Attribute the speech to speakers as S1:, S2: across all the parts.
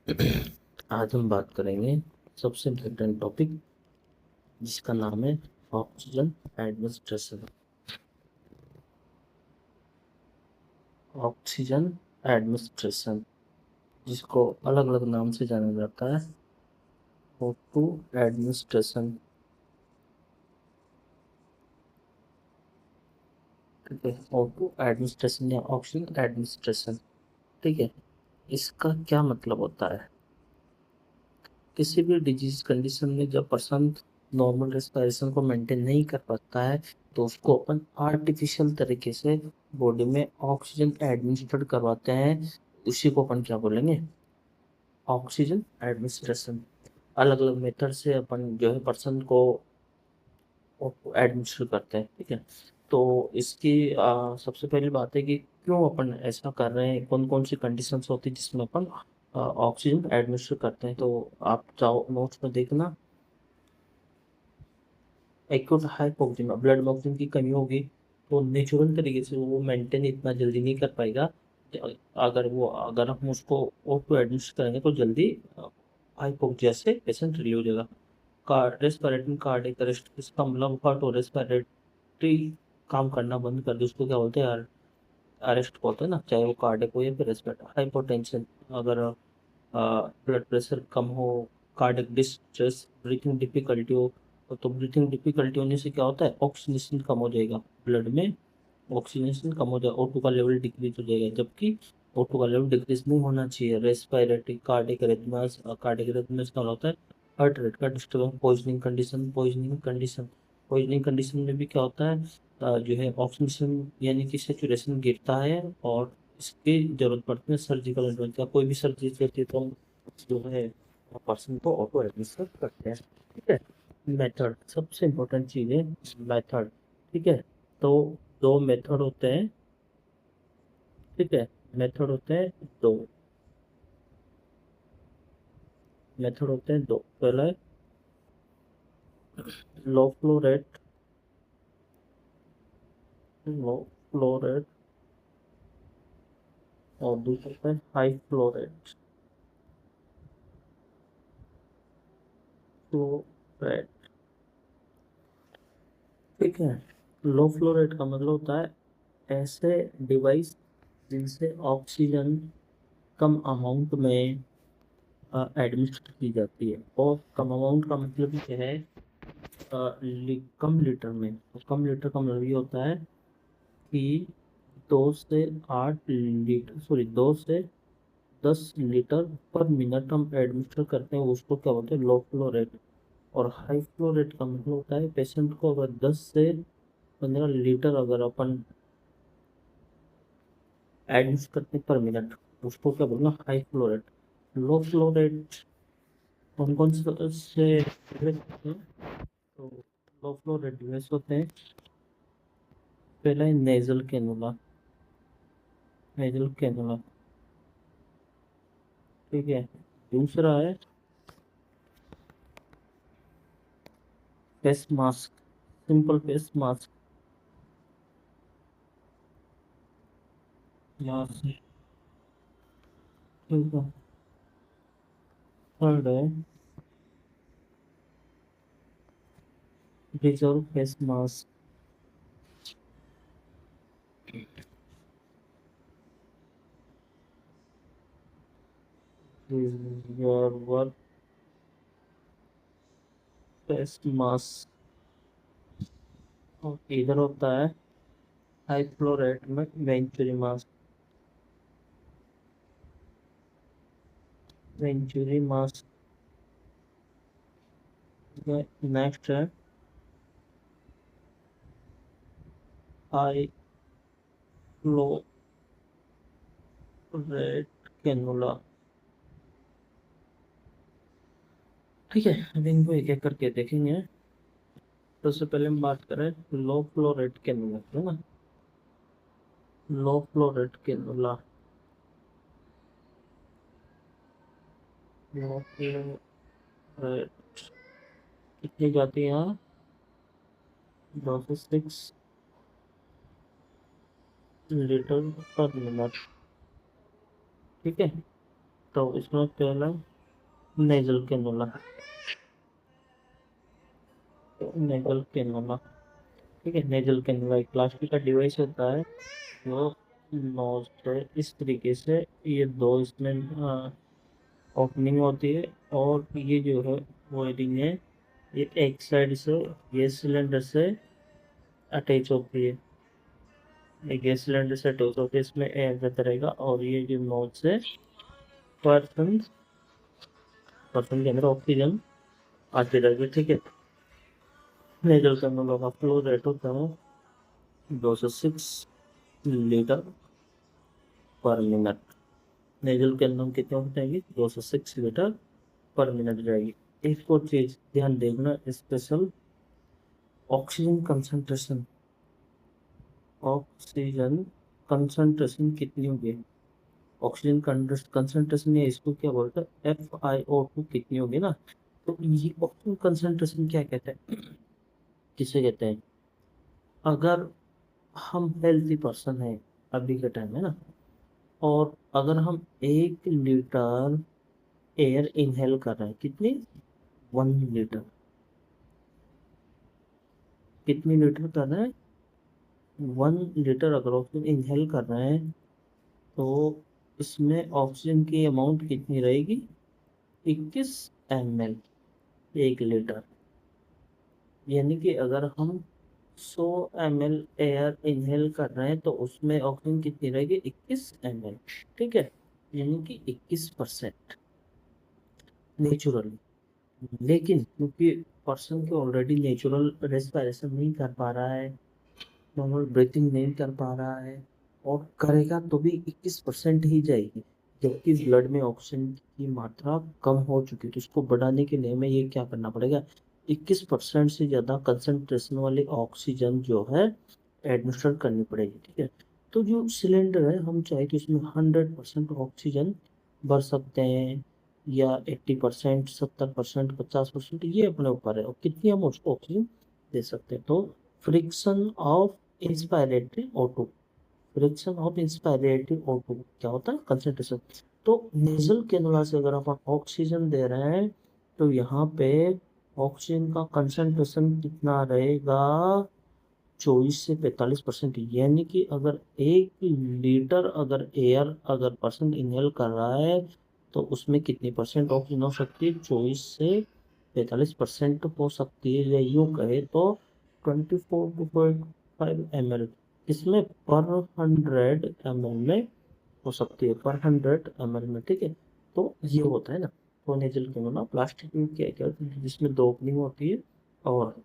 S1: आज हम बात करेंगे सबसे इम्पोर्टेंट टॉपिक जिसका नाम है ऑक्सीजन एडमिनिस्ट्रेशन। ऑक्सीजन एडमिनिस्ट्रेशन जिसको अलग अलग नाम से जाना जाता है, O2 एडमिनिस्ट्रेशन। ठीक है, O2 एडमिनिस्ट्रेशन या ऑक्सीजन एडमिनिस्ट्रेशन। ठीक है, इसका क्या मतलब होता है? किसी भी डिजीज कंडीशन में जब पर्सन नॉर्मल रेस्पिरेशन को मेंटेन नहीं कर पाता है, तो उसको अपन आर्टिफिशियल तरीके से बॉडी में ऑक्सीजन एडमिनिस्ट्रेट करवाते हैं। उसी को अपन क्या बोलेंगे? Oxygen administration. अलग अलग मेथड से अपन जो है पर्सन को एडमिनिस्टर करते हैं। ठीक है, तो इसकी सबसे पहली बात है कि क्यों अपन ऐसा कर रहे हैं, कौन कौन सी कंडीशंस होती है जिसमें अपन ऑक्सीजन एडमिनिस्टर करते हैं। तो आप चाहो नोट्स में देखना। एक्यूट हाइपोक्सिमिया, ब्लड में ऑक्सीजन की कमी होगी तो नेचुरल तरीके से वो मेंटेन इतना जल्दी नहीं कर पाएगा। अगर हम उसको ऑटो एडमिनिस्टर करेंगे तो जल्दी हाइपोक्सिया से पेशेंट रिलीव हो जाएगा। रेस्पिरेटरी कार्डियक अरेस्ट, इसका मतलब हार्ट और रेस्पिरेटरी काम करना बंद कर दे, उसको क्या बोलते हैं? अरेस्ट बोलते हैं ना, चाहे वो कार्डियक हो या फिर रेस्पिरेटरी। हाइपोटेंशन, अगर ब्लड प्रेशर कम हो, कार्डियक डिस्ट्रेस, ब्रीथिंग डिफिकल्टी हो, तो ब्रीथिंग डिफिकल्टी होने से क्या होता है? ऑक्सीजनेशन कम हो जाएगा, ब्लड में ऑक्सीजनेशन कम हो जाएगा, O2 का लेवल डिक्रीज हो जाएगा, जबकि O2 का लेवल डिक्रीज नहीं होना चाहिए। रेस्पिरेटरी कार्डियक अरिथमियास, कार्डियक अरिथमियास का होता है हार्ट रेट का डिस्टर्बेंस। पॉइजनिंग कंडीशन में भी क्या होता है? जो है ऑक्सीजन यानी कि सेचुरेशन गिरता है, और इसकी जरूरत पड़ती है सर्जिकल इंटरवेंशन। कोई भी सर्जरी रहती है तो हम जो है पर्सन को ऑटो एडमिनिस्टर करते हैं। ठीक है, मेथड सबसे इम्पोर्टेंट चीज़ है, मेथड। ठीक है, तो दो मेथड होते हैं। ठीक है, मेथड होते हैं दो। मेथड होते हैं दो। पहला है low flow rate, low flow rate, और दूसरा है high flow rate, flow rate. ठीक है, लो फ्लो रेट का मतलब होता है ऐसे डिवाइस जिनसे ऑक्सीजन कम अमाउंट में एडमिनिस्टर की जाती है। और कम अमाउंट का मतलब ये है कम लीटर में। तो कम लीटर का मतलब ये होता है कि 2 से 10 लीटर पर मिनट हम एडमिनिस्टर करते हैं, उसको क्या बोलते हैं? Low flow rate. और हाई फ्लो रेट का मतलब होता है पेशेंट को अगर 10 से 15 लीटर अगर अपन एडमिनिस्टर करते हैं पर मिनट, उसको क्या बोलना? High flow rate. Low flow rate कौन कौन से डिवाइस होते हैं? तो लो फ्लो रेट डिवाइस होते हैं, पहला है नेजल कैनुला। नेजल कैनुला, ठीक है। दूसरा है face mask, simple face mask, यहाँ से। ठीक है, थर्ड है reserve face mask. Reserve face mask. और इधर होता है हाई फ्लो रेट में venturi mask. Venturi mask. Next है हाई फ्लो रेट कैनुला। ठीक है, अब इनको एक एक करके देखेंगे। तो सबसे पहले हम बात करें लो फ्लो रेट कैनुला, है ना? Low flow rate cannula, low flow rate कितनी जाती है यहाँ? 2 से 6 लीटर पर मिनट। ठीक है, तो इसमें पहला नेजल कैनुला, नेजल कैनुला, ठीक है। नेजल कैनुला एक प्लास्टिक का डिवाइस होता है जो नोज से इस तरीके से, ये दो इसमें ओपनिंग होती है, और ये जो है वायरिंग है, ये एक साइड से गैस सिलेंडर से अटैच होती है, ये गैस सिलेंडर से अटैच होती है, इसमें एयर जाता रहेगा, और ये जो नोज से पर्सन पर्सन के अंदर ऑक्सीजन आती रहेगी, ठीक है। नेजल कैनुला का फ्लो रेट होता है 206 लीटर पर मिनट। नेजल कैनुला कितने हो जाएगी? 206 लीटर पर मिनट जाएगी। एक और चीज ध्यान देखना, special oxygen concentration, oxygen concentration कितनी होगी? ऑक्सीजन कंसंट्रेशन या इसको क्या बोलते हैं, FiO2 कितनी होगी ना। तो ये ऑक्सीजन कंसंट्रेशन क्या कहते हैं, किसे कहते हैं? अगर हम हेल्थी पर्सन है अभी के टाइम में ना, और अगर हम 1 लीटर एयर इनहेल कर रहे हैं, कितनी? 1 लीटर। कितनी लीटर कर रहे हैं? 1 लीटर अगर ऑक्सीजन इनहेल कर रहे हैं, तो इसमें ऑक्सीजन की अमाउंट कितनी रहेगी? 21 ml 1 लीटर। यानी कि अगर हम 100 ml एयर इनहेल कर रहे हैं, तो उसमें ऑक्सीजन कितनी रहेगी? 21 ml, ठीक है। यानी कि 21% नेचुरल। लेकिन क्योंकि पर्सन के ऑलरेडी नेचुरल रेस्पिरेशन नहीं कर पा रहा है, नॉर्मल ब्रीथिंग नहीं कर पा रहा है, और करेगा तो भी 21% ही जाएगी, जबकि ब्लड में ऑक्सीजन की मात्रा कम हो चुकी है। तो उसको बढ़ाने के लिए हमें ये क्या करना पड़ेगा? 21% से ज़्यादा कंसंट्रेशन वाली ऑक्सीजन जो है एडमिनिस्टर करनी पड़ेगी, ठीक है। तो जो सिलेंडर है, हम चाहे तो इसमें 100% ऑक्सीजन भर सकते हैं, या 80%, 70%, 50%, ये अपने ऊपर है, और कितनी हम उसको ऑक्सीजन दे सकते हैं। तो friction of inspiratory O2, friction of inspiratory O2 क्या होता है? कंसंट्रेशन। तो नेजल कैनुला से अगर आप ऑक्सीजन दे रहे हैं, तो यहाँ पे ऑक्सीजन का कंसंट्रेशन कितना रहेगा? 24 से 45%। यानी कि अगर 1 लीटर अगर एयर अगर पर्सन इनहेल कर रहा है, तो उसमें कितनी परसेंट ऑक्सीजन हो सकती है? 24 से 45% हो सकती है, या यूँ कहे तो 24 to 25 ml, इसमें पर 100 ml में हो सकती है, पर 100 ml में, ठीक है। तो ये होता है ना। तो नेजल कैनुला प्लास्टिक में क्या क्या होता है, जिसमें दो ओपनिंग होती है, और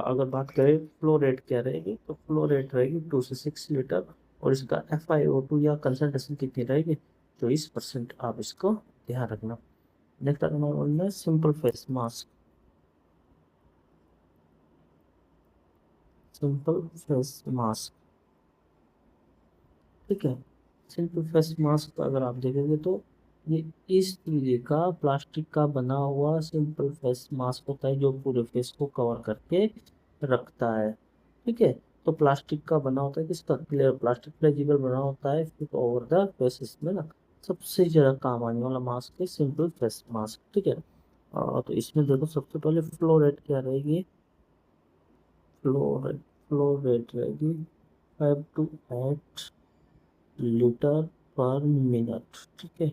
S1: अगर बात करें फ्लो रेट क्या रहेगी, तो फ्लो रेट रहेगी 2 से 6 लीटर, और इसका FiO2 या कंसंट्रेशन कितनी रहेगी? 24%। आप इसको ध्यान रखना। नेक्स्ट है simple face mask, simple face mask, ठीक है। सिंपल फेस मास्क अगर आप देखेंगे, तो ये इस तरीके का प्लास्टिक का बना हुआ सिंपल फेस मास्क होता है, जो पूरे फेस को कवर करके रखता है, ठीक है। तो प्लास्टिक का बना होता है, किसका? क्लियर प्लास्टिक फ्लेक्सिबल बना होता है, फिर ओवर द फेस, इसमें ना सबसे ज़्यादा काम आने वाला मास्क है सिंपल फेस मास्क, ठीक है। तो इसमें देखो, सबसे पहले फ्लो रेट क्या रहेगी? फ्लो रेट, फ्लो रेट रहेगी 5 to 8 लीटर पर मिनट, ठीक है।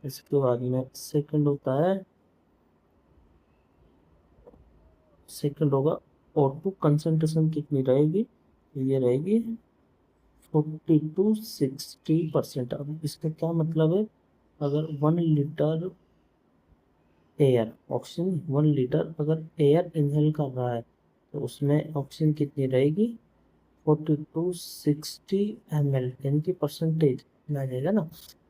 S1: इसके बाद में सेकंड होता है, सेकंड होगा O2 कंसंट्रेशन कितनी रहेगी? ये रहेगी 40 to 60%। अब इसका क्या मतलब है? अगर 1 लीटर एयर ऑक्सीजन, 1 लीटर अगर एयर इनहेल कर रहा है, तो उसमें ऑक्सीजन कितनी रहेगी? 40 to 60 ml, यानी कि परसेंटेज में आ जाएगा ना।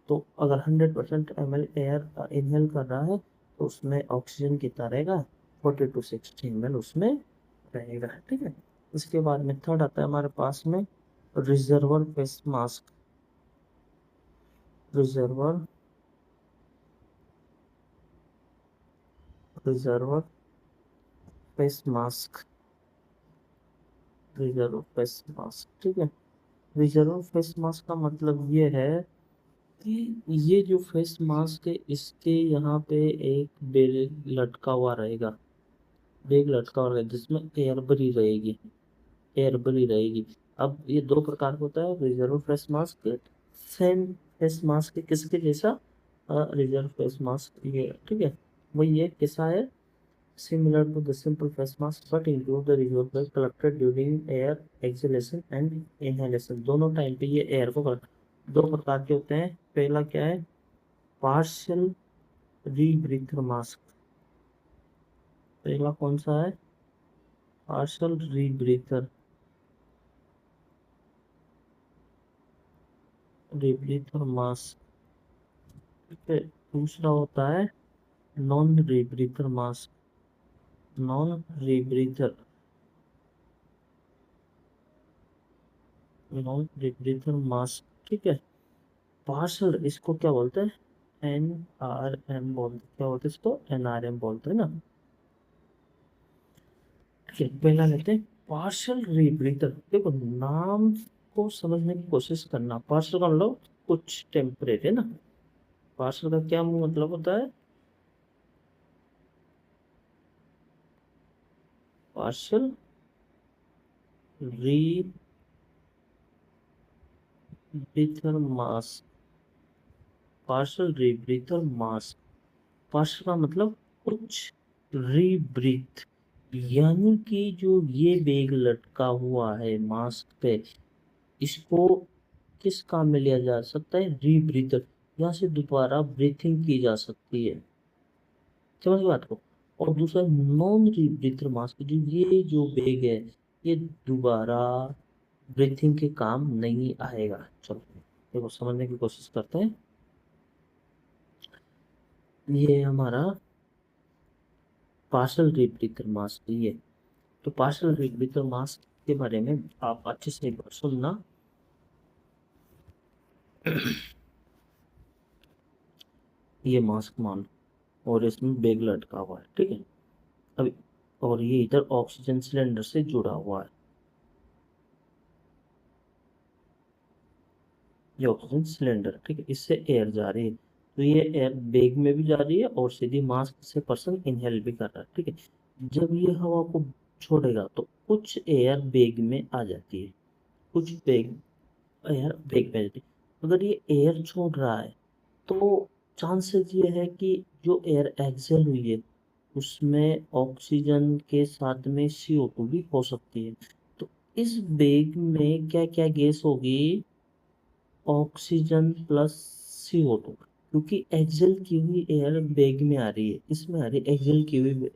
S1: तो अगर 100% ml एयर इनहेल कर रहा है, तो उसमें ऑक्सीजन कितना रहेगा? 40 to 60 ml उसमें रहेगा, ठीक है। इसके बाद में थर्ड आता है हमारे पास में reservoir face mask, reservoir, reservoir face mask, reserve face mask, ठीक है। रिजर्व फेस मास्क का मतलब ये है कि ये जो फेस मास्क है इसके यहाँ पे एक बेग लटका हुआ रहेगा, बेग लटका हुआ रहेगा जिसमें एयर भरी रहेगी, एयर भरी रहेगी। अब ये दो प्रकार का होता है, reserve face mask, same face mask किसके जैसा, रिजर्व फेस मास्क ये, ठीक है। वही ये कैसा है, similar to the simple face mask but include the reserve gas collected during air exhalation and inhalation। दोनों टाइम पे ये एयर को दो प्रकार के होते हैं। पहला क्या है, पार्शियल रीब्रीथर मास्क। पहला कौन सा है, पार्शियल रीब्रीथर, रीब्रीथर मास्क, ठीक है। दूसरा होता है non rebreather mask, non rebreather, non rebreather mask, ठीक है। पार्सल इसको क्या बोलते हैं, NRM बोलते, क्या बोलते हैं इसको, NRM बोलते हैं ना। ठीक है, पहला लेते हैं पार्शियल रीब्रीथर। देखो नाम को समझने की कोशिश करना, पार्शियल का मतलब कुछ टेम्परेट है ना। पार्शियल का क्या मतलब होता है, partial rebreather mask, partial rebreather mask. Partial का मतलब कुछ, रीब्रीथ यानी कि जो ये बेग लटका हुआ है मास्क पे, इसको किस काम में लिया जा सकता है, रीब्रीथर, यहाँ से दोबारा ब्रीथिंग की जा सकती है, समझ गए बात को। और दूसरा नॉन रीब्रीथर मास्क, जो ये जो बेग है ये दोबारा ब्रीथिंग के काम नहीं आएगा। चलो देखो समझने की कोशिश करते हैं। ये हमारा पार्शल रीब्रीथर मास्क ये, तो पार्शल रीब्रीथर मास्क के बारे में आप अच्छे से एक बार सुनना। ये मास्क मान, और इसमें बेग लटका हुआ है, ठीक है। अभी और ये इधर ऑक्सीजन सिलेंडर से जुड़ा हुआ है, ये ऑक्सीजन सिलेंडर, ठीक है। इससे एयर जा रही है, तो ये एयर बेग में भी जा रही है और सीधी मास्क से पर्सन इनहेल भी कर रहा है, ठीक है। जब ये हवा को छोड़ेगा तो कुछ एयर बेग में आ जाती है, कुछ बेग एयर बेग में आ जाती है। अगर ये एयर छोड़ रहा है तो चांसेस ये है कि जो एयर एक्सेल हुई है उसमें ऑक्सीजन के साथ में CO2 भी हो सकती है। तो इस बेग में क्या क्या गैस होगी, ऑक्सीजन प्लस CO2, क्योंकि एक्सेल की हुई एयर बैग में आ रही है, इसमें आ रही है एक्सेल की हुई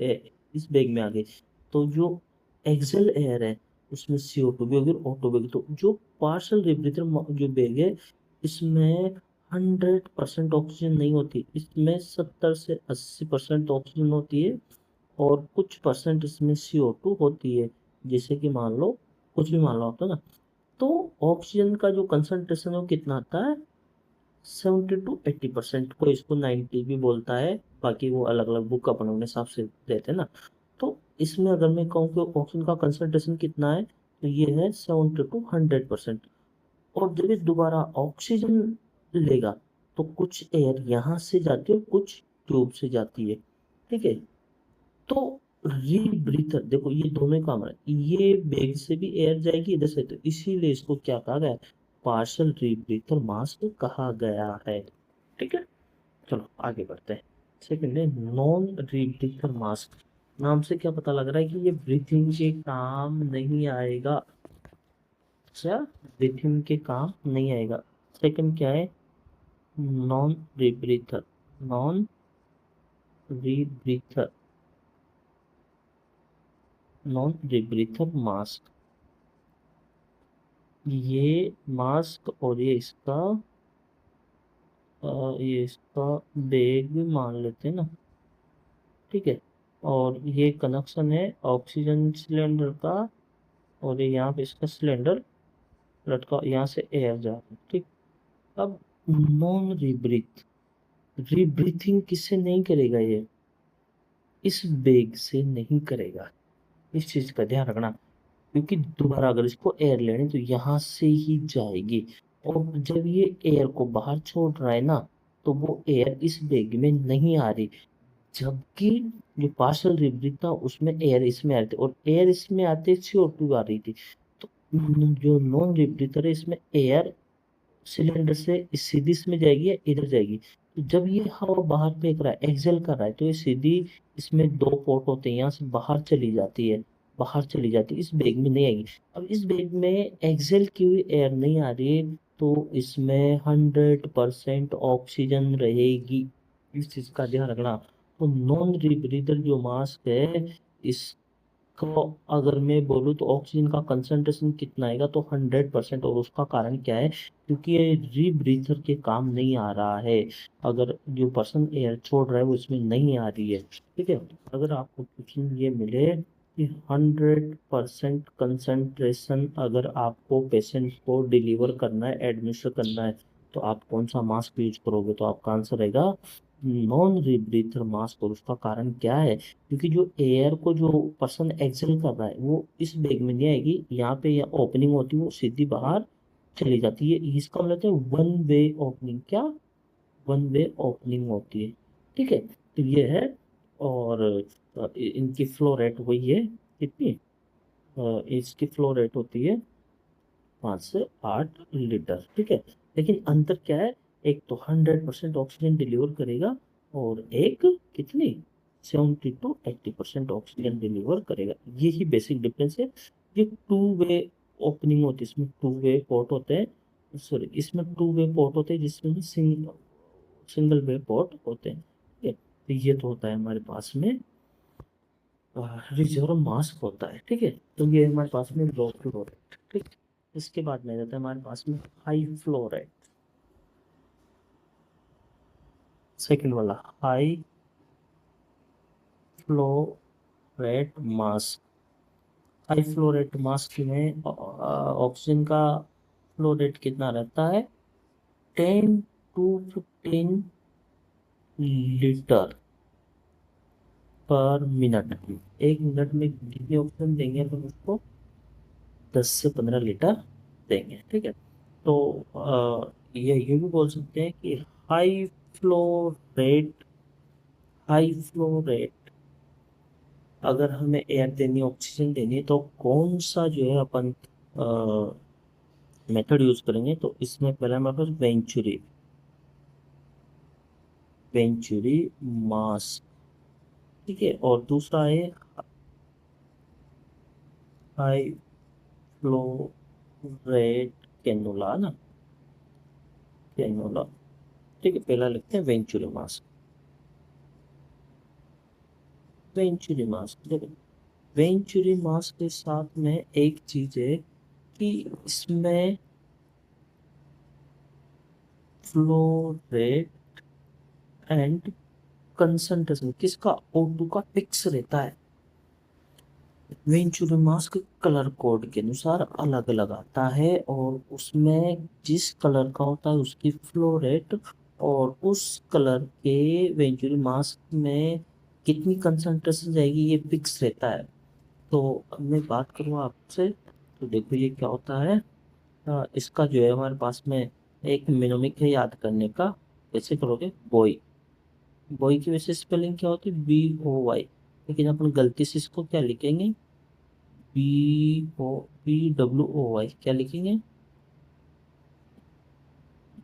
S1: इस बैग में आ गई, तो जो एक्सेल एयर है उसमें CO2 भी होगी और ऑटो भी होगी। तो जो पार्शल रिब्रीथर जो बैग है इसमें 100% ऑक्सीजन नहीं होती, इसमें 70 से 80% ऑक्सीजन होती है और कुछ परसेंट इसमें CO2 होती है। जैसे कि मान लो कुछ भी मान लो होता है ना, तो ऑक्सीजन का जो कंसंट्रेशन है वो कितना आता है, 70 to 80%, कोई इसको 90 भी बोलता है, बाकी वो अलग अलग बुक अपने हिसाब से देते हैं ना। तो इसमें अगर मैं कहूँ कि ऑक्सीजन का कंसंट्रेशन कितना है, तो ये है 70 to 100%। और जब ये दोबारा ऑक्सीजन लेगा तो कुछ एयर यहाँ से जाती है और कुछ ट्यूब से जाती है, ठीक है। तो रीब्रीथर देखो ये दोनों काम है, ये बैग से भी एयर जाएगी इधर से, तो इसीलिए इसको क्या कहा गया, पार्शल रीब्रीथर मास्क कहा गया है, ठीक है। चलो आगे बढ़ते हैं। सेकंड है नॉन रीब्रीथर मास्क। नाम से क्या पता लग रहा है कि ये ब्रीथिंग के काम नहीं आएगा, अच्छा, ब्रीथिंग के काम नहीं आएगा। सेकंड क्या है, non rebreather, non rebreather, non rebreather mask. ये मास्क और ये इसका बैग मान लेते हैं ना, ठीक है। और ये कनेक्शन है ऑक्सीजन सिलेंडर का, और ये यहाँ पे इसका सिलेंडर लटका, यहाँ से एयर जा रहा है, ठीक। अब नॉन रीब्रीथ, रीब्रीथिंग किससे नहीं करेगा, ये इस बैग से नहीं करेगा, इस चीज का ध्यान रखना। क्योंकि दोबारा अगर इसको एयर लेनी तो यहाँ से ही जाएगी, और जब ये एयर को बाहर छोड़ रहा है ना, तो वो एयर इस बैग में नहीं आ रही, जबकि जो पार्शियल रिब्रीथ था उसमें एयर इसमें आ रही थी, और एयर इसमें आते CO2 आ रही थी। तो जो नॉन रिब्रीथर है इसमें एयर सिलेंडर से सीधी इसमें जाएगी या इधर जाएगी। तो जब ये हवा बाहर फेंक रहा है, एक्सेल कर रहा है, तो ये सीधी, इसमें दो पोर्ट होते हैं, यहाँ से बाहर चली जाती है, बाहर चली जाती है, इस बैग में नहीं आएगी। अब इस बैग में एक्सेल की हुई एयर नहीं आ रही है, तो इसमें 100% ऑक्सीजन रहेगी। इस चीज का ध्यान रखना। तो नॉन रीब्रीदर जो मास्क है, इस तो अगर मैं बोलूँ तो ऑक्सीजन का कंसंट्रेशन कितना आएगा, तो 100%। और उसका कारण क्या है, क्योंकि ये रीब्रीथर के काम नहीं आ रहा है। अगर जो पर्सन एयर छोड़ रहा है वो इसमें नहीं आ रही है, ठीक है। अगर आपको क्वेश्चन ये मिले कि 100% कंसंट्रेशन अगर आपको पेशेंट को डिलीवर करना है, एडमिनिस्टर करना है, तो आप कौन सा मास्क यूज करोगे, तो आपका आंसर रहेगा नॉन रीब्रीथर मास्क। और उसका कारण क्या है, क्योंकि जो एयर को जो पर्सन एक्सेल कर रहा है वो इस बैग में नहीं आएगी, यहाँ पे या ओपनिंग होती है वो सीधी बाहर चली जाती है। इसका मतलब है वन वे ओपनिंग, क्या वन वे ओपनिंग होती है, ठीक है। तो ये है। और इनकी फ्लो रेट वही है, कितनी, इसकी फ्लो रेट होती है 5 से 8 लीटर, ठीक है। लेकिन अंतर क्या है, एक तो 100% ऑक्सीजन डिलीवर करेगा, और एक कितनी, 70 to 80% ऑक्सीजन डिलीवर करेगा। यही बेसिक डिफरेंस है। ये टू वे ओपनिंग होती है, इसमें टू वे पोर्ट होते हैं, सॉरी इसमें टू वे पोर्ट होते हैं, जिसमें सिंगल वे पोर्ट होते हैं, ठीक है। तो ये तो होता है हमारे पास में रिजर्व मास्क होता है, ठीक है। तो ये हमारे पास में लो फ्लो रेट, ठीक। इसके बाद में रहता है हमारे पास में हाई फ्लो रेट, सेकंड वाला high flow rate mask. High flow rate mask में ऑक्सीजन का फ्लो रेट कितना रहता है, 10 to 15 लीटर पर मिनट। 1 मिनट में कितनी ऑक्सीजन देंगे तो उसको 10 से 15 लीटर देंगे, ठीक है। तो ये भी बोल सकते हैं कि high flow rate, high flow rate अगर हमें एयर देनी, ऑक्सीजन देनी है, तो कौन सा जो है अपन मेथड यूज करेंगे। तो इसमें पहला हमारे पास वेंचुरी, वेंचुरी मास्क, ठीक है। और दूसरा है हाई फ्लो रेट कैनोला ना, कैनोला, ठीक है। पहला लिखते हैं वेंचुरी मास्क, वेंचुरी मास्क, देखो वेंचुरी मास्क के साथ में एक चीज है कि इसमें फ्लो रेट एंड कंसंट्रेशन किसका, O2 का फिक्स रहता है। वेंचुरी मास्क कलर कोड के अनुसार अलग अलग आता है, और उसमें जिस कलर का होता है उसकी फ्लो रेट, और उस कलर के वेंचुरी मास्क में कितनी कंसंट्रेशन जाएगी ये फिक्स रहता है। तो अब मैं बात करूँ आपसे, तो देखो ये क्या होता है। इसका जो है हमारे पास में एक मिनोमिक है याद करने का। कैसे करोगे, बॉय, बॉय की वैसे स्पेलिंग क्या होती है, BOY, लेकिन अपन गलती से इसको क्या लिखेंगे, BWOY, क्या लिखेंगे,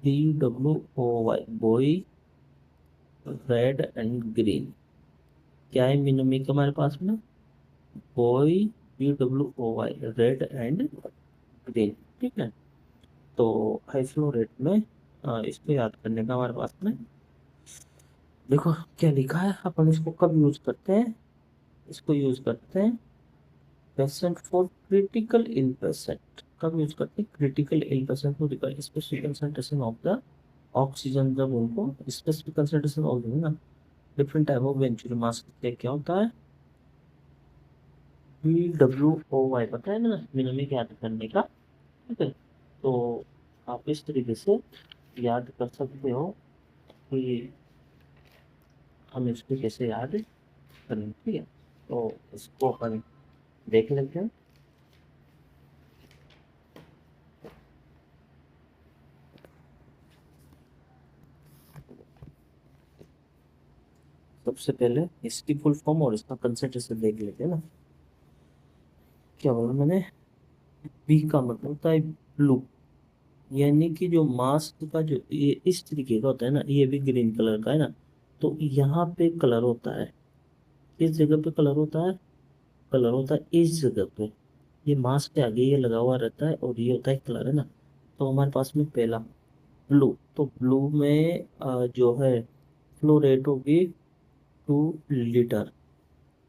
S1: BWOY, boy red and green. क्या है मिनोमिक हमारे पास में, boy BWOY red and green, ठीक है। तो हाई फ्लो रेट में इसको याद करने का हमारे पास में, देखो क्या लिखा है, अपन इसको कब यूज करते हैं, इसको यूज करते हैं patient for critical ill patient, कब यूज करते हैं, क्रिटिकल इल पेशेंट को require specific concentration of the oxygen, जब उनको स्पेसिफिक कंसंट्रेशन ऑफ ना different type of venturi mask क्या होता है, BWOY, पता है ना मिनोमिक याद करने का, ठीक है। तो आप इस तरीके से याद कर सकते हो कि हम इसको कैसे याद करें, ठीक है। तो इसको अपन देख लेते हैं। सबसे पहले इसकी फुल फॉर्म और इसका कंसेंट्रेशन देख लेते हैं ना। क्या बोला मैंने? बी का मतलब होता है ब्लू, यानी कि जो मास्क का जो ये इस तरीके का होता है ना, ये भी ग्रीन कलर का है ना, तो यहाँ पे कलर होता है, किस जगह पे कलर होता है? कलर होता है इस जगह पे, ये मास्क के आगे ये लगा हुआ रहता है और ये होता है कलर, है ना। तो हमारे पास में पहला ब्लू, तो ब्लू में जो है फ्लो रेट होगी 2 लीटर,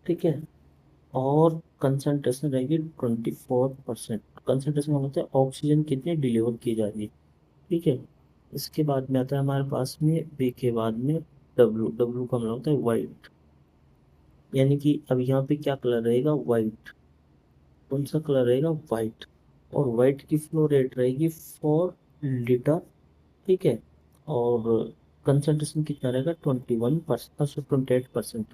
S1: ठीक है। और कंसंट्रेशन रहेगी 24%। कंसंट्रेशन मतलब है ऑक्सीजन कितनी डिलीवर की जा रही है, ठीक है। इसके बाद में आता है हमारे पास में बी के बाद में डब्लू। डब्लू का मतलब होता है वाइट, यानी कि अब यहाँ पे क्या कलर रहेगा? वाइट। कौन सा कलर रहेगा? वाइट। और वाइट की फ्लो रेट रहेगी 4 लीटर, ठीक है। और कंसंट्रेशन कितना रहेगा? 21%, 28%,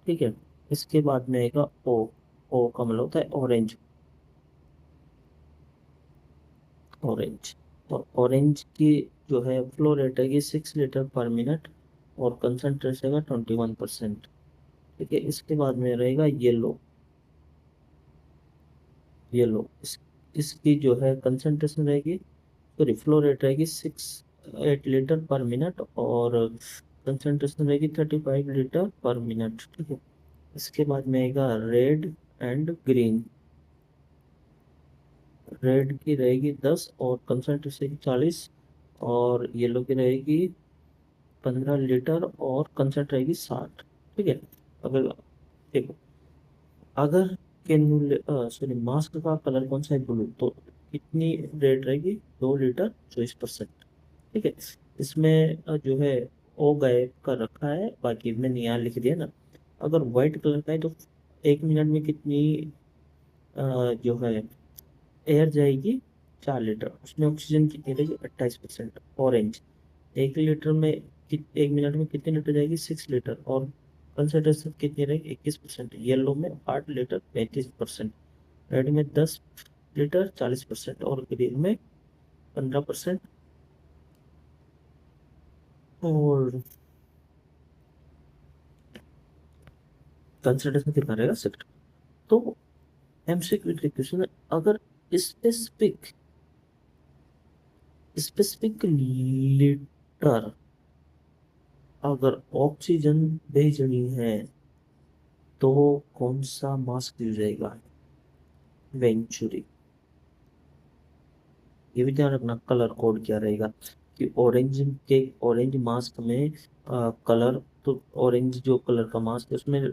S1: ठीक है। इसके बाद में आएगा ओ। ओ का मतलब होता है ऑरेंज। ऑरेंज, तो ऑरेंज की जो है फ्लो रेट है 6 लीटर पर मिनट और कंसंट्रेशन रहेगा 21%, ठीक है। इसके बाद में रहेगा येलो। येलो इसकी जो है कंसंट्रेशन रहेगी, सॉरी फ्लो रेट रहेगी 8 लीटर पर मिनट और कंसंट्रेशन रहेगी 35 लीटर पर मिनट, ठीक है। इसके बाद में आएगा रेड एंड ग्रीन। रेड की रहेगी 10 और कंसंट्रेशन 40, और येलो की रहेगी 15 लीटर और कंसंट्रेट रहेगी 60, ठीक है। अगर देखो, अगर कैन्युले सॉरी मास्क का कलर कौन सा है? ब्लू, तो कितनी रेट रहेगी? 2 लीटर 24%, ठीक है। इसमें जो है ओ गायब कर रखा है, बाकी मैंने यहाँ लिख दिया ना। अगर व्हाइट कलर का है तो 1 मिनट में कितनी जो है एयर जाएगी? 4 लीटर। उसमें ऑक्सीजन कितनी रहेगी? 28%। ऑरेंज 1 लीटर में 1 मिनट में कितनी लीटर जाएगी? 6 लीटर और कंसंट्रेशन कितनी रहेगी? 21%। येलो में 8 लीटर 35%, रेड में 10 लीटर 40% और ग्रीन में 15%। और कंसंट्रेशन कितना रहेगा? 6। तो एमसीक्यू क्वेश्चन है, अगर स्पेसिफिक स्पेसिफिक लीटर अगर ऑक्सीजन भेजनी है तो कौन सा मास्क यूज रहेगा? वेंचुरी। ये भी ध्यान रखना कलर कोड क्या रहेगा, कि ऑरेंज मास्क में कलर, तो ऑरेंज जो कलर का मास्क है उसमें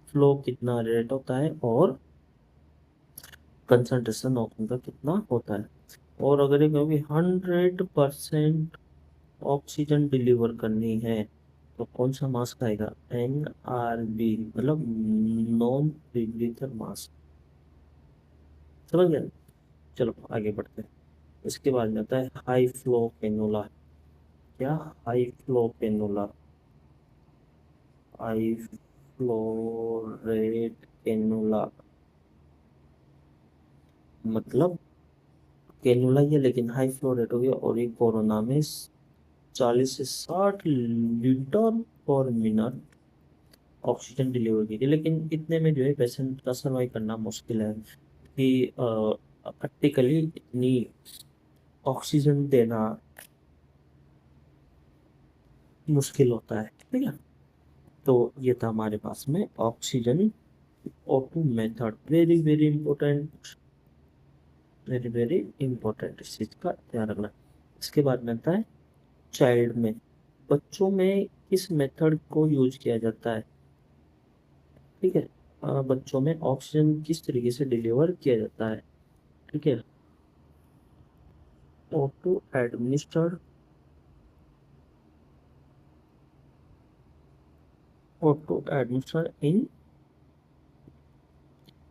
S1: फ्लो कितना रेट होता है और कंसंट्रेशन ऑक्सीजन का कितना होता है। और अगर ये कहोगे 100% ऑक्सीजन डिलीवर करनी है तो कौन सा मास्क आएगा? NRB, मतलब नॉन रिब्रीथर मास्क। समझ गए? चलो आगे बढ़ते हैं। इसके बाद में आता है हाई फ्लो कैनोला। क्या? High flow cannula. High flow rate cannula मतलब कैनोला ही है लेकिन हाई फ्लो रेट हो गया, और ये कोरोना में 40 से 60 लीटर पर मिनट ऑक्सीजन डिलीवर की थी। लेकिन इतने में जो है पेशेंट का सर्वाइव करना मुश्किल है, कि प्रैक्टिकली इतनी ऑक्सीजन देना मुश्किल होता है, ठीक है। तो ये था हमारे पास में oxygen O2 method, very very important, very very important, इस चीज का ध्यान रखना। इसके बाद में आता है चाइल्ड में, बच्चों में किस मेथड को यूज किया जाता है, ठीक है। बच्चों में ऑक्सीजन किस तरीके से डिलीवर किया जाता है, ठीक है। O2 administered, O2 administered in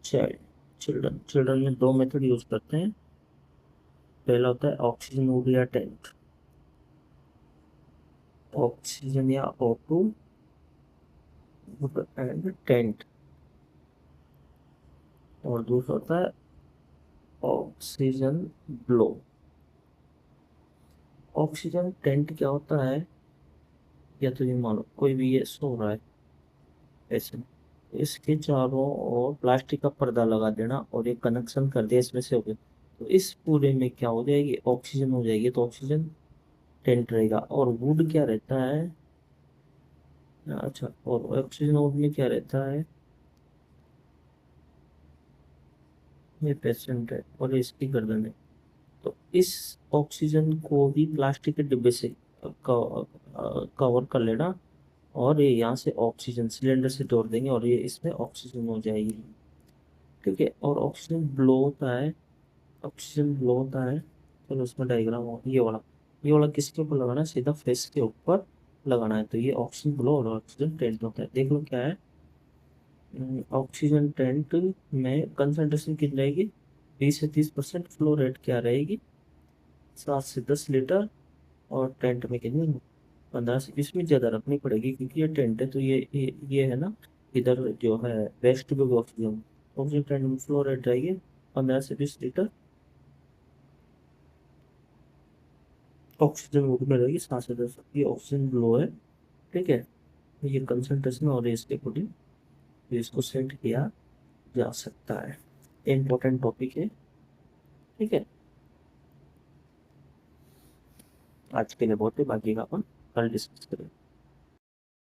S1: child, children में दो मेथड यूज करते हैं। पहला होता है ऑक्सीजन यूरिया टेंट, ऑक्सीजन या O2 एंड टेंट, और दूसरा होता है ऑक्सीजन ब्लो। ऑक्सीजन टेंट क्या होता है? या तो ये मान लो कोई भी ये सो रहा है, ऐसे इसके चारों ओर प्लास्टिक का पर्दा लगा देना और एक कनेक्शन कर दिया इसमें से हो गया। तो इस पूरे में क्या हो जाएगी, ऑक्सीजन हो जाएगी, तो ऑक्सीजन टेंट रहेगा। और वुड क्या रहता है, अच्छा, और ऑक्सीजन वुड में क्या रहता है, ये पेशेंट है और ये इसकी गर्दन है। तो इस ऑक्सीजन को भी प्लास्टिक के डिब्बे से कवर कर लेना, और ये यहाँ से ऑक्सीजन सिलेंडर से जोड़ देंगे और ये इसमें ऑक्सीजन हो जाएगी। ठीक है, और ऑक्सीजन ब्लो होता है, ऑक्सीजन ब्लो होता है। चलो उसमें डायग्राम हो, ये वाला किसके ऊपर लगाना है, सीधा फेस के ऊपर लगाना है। तो ये ऑक्सीजन ब्लो और ऑक्सीजन टेंट होता है। देख लो क्या है, ऑक्सीजन टेंट में कंसंट्रेशन कितनी रहेगी, 20 से 30% फ्लो रेट क्या रहेगी, 7 से 10 लीटर। और टेंट में कितनी, 15 से 20 में ज़्यादा रखनी पड़ेगी क्योंकि ये टेंट है। तो ये है ना, इधर जो है वेस्ट में ऑक्सीजन, ऑक्सीजन टेंट में फ्लो रेट रहेगी 15 से 20 लीटर। ऑक्सीजन वो में रहेगी 7 से 10, ये ऑक्सीजन ब्लो है। ठीक है, ये कंसंट्रेशन और इसके अकॉर्डिंग इसको सेट किया जा सकता है। इम्पोर्टेंट टॉपिक है। ठीक है, आज के लिए बहुत है, बाकी का अपन कल डिस्कस करें।